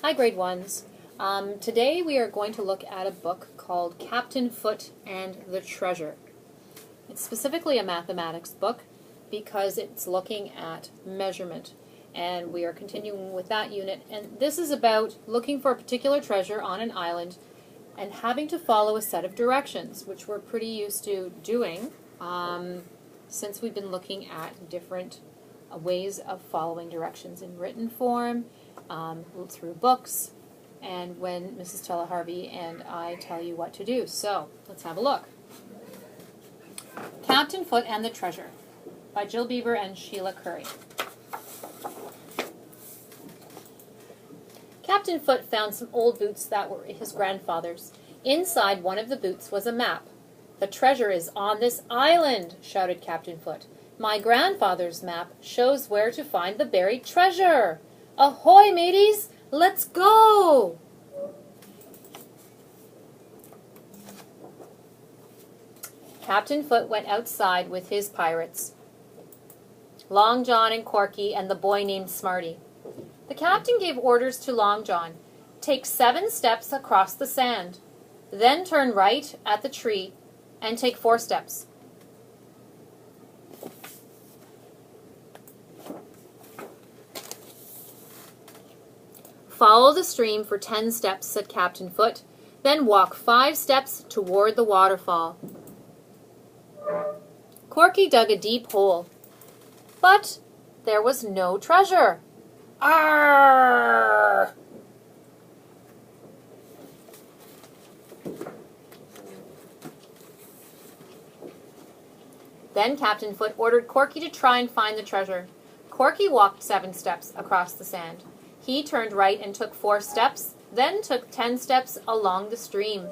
Hi, grade ones. Today we are going to look at a book called Captain Foot and the Treasure. It's specifically a mathematics book because it's looking at measurement, and we are continuing with that unit. And this is about looking for a particular treasure on an island and having to follow a set of directions, which we're pretty used to doing since we've been looking at different ways of following directions in written form, through books, and when Mrs. Tella Harvey and I tell you what to do. So, let's have a look. Captain Foot and the Treasure by Jill Bieber and Sheila Curry. Captain Foot found some old boots that were his grandfather's. Inside one of the boots was a map. "The treasure is on this island," shouted Captain Foot. "My grandfather's map shows where to find the buried treasure. Ahoy, mateys! Let's go!" Captain Foot went outside with his pirates, Long John and Corky and the boy named Smarty. The captain gave orders to Long John. "Take 7 steps across the sand. Then turn right at the tree and take 4 steps. Follow the stream for 10 steps, said Captain Foot. Then walk 5 steps toward the waterfall. Corky dug a deep hole, but there was no treasure. Arr! Then Captain Foot ordered Corky to try and find the treasure. Corky walked 7 steps across the sand. He turned right and took 4 steps, then took 10 steps along the stream.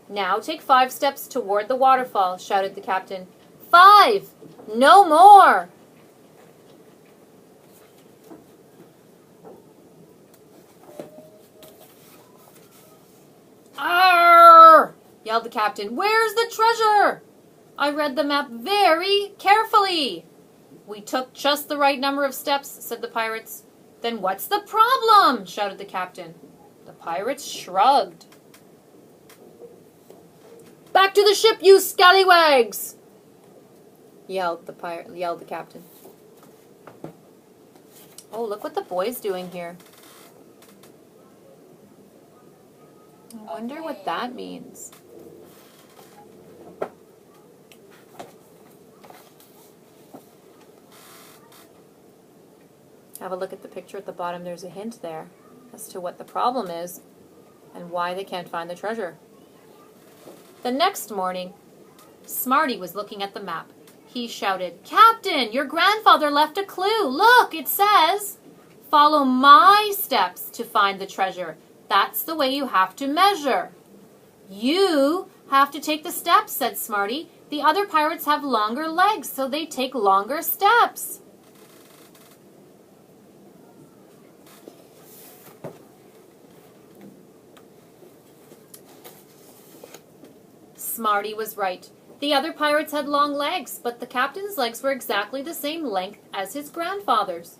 "Now take 5 steps toward the waterfall," shouted the captain. 5! No more! Arr! Yelled the captain. "Where's the treasure? I read the map very carefully." "We took just the right number of steps," said the pirates. "Then what's the problem?" shouted the captain. The pirates shrugged. "Back to the ship, you scallywags!" yelled the captain. Oh, look what the boy's doing here. I wonder what that means. Have a look at the picture at the bottom. There's a hint there as to what the problem is and why they can't find the treasure. The next morning, Smarty was looking at the map. He shouted, "Captain, your grandfather left a clue. Look, it says, 'Follow my steps to find the treasure.' That's the way you have to measure." "You have to take the steps," said Smarty. "The other pirates have longer legs, so they take longer steps." Smarty was right. The other pirates had long legs, but the captain's legs were exactly the same length as his grandfather's.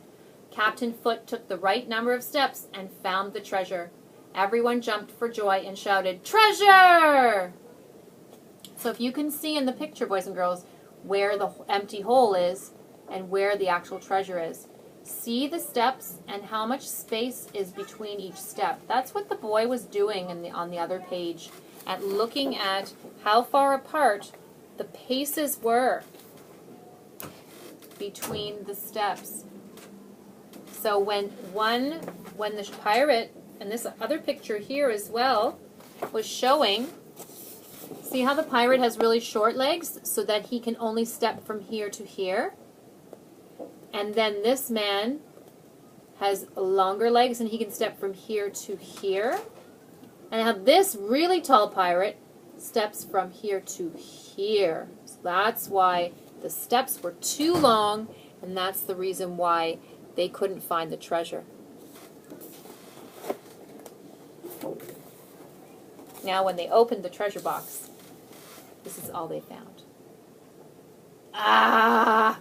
Captain Foot took the right number of steps and found the treasure. Everyone jumped for joy and shouted, "Treasure!" So if you can see in the picture, boys and girls, where the empty hole is and where the actual treasure is, see the steps and how much space is between each step. That's what the boy was doing on the other page, and looking at how far apart the paces were between the steps. So when the pirate, and this other picture here as well, was showing, see how the pirate has really short legs so that he can only step from here to here? And then this man has longer legs and he can step from here to here. And how this really tall pirate steps from here to here. So that's why the steps were too long, and that's the reason why they couldn't find the treasure. Now when they opened the treasure box, this is all they found. Ah!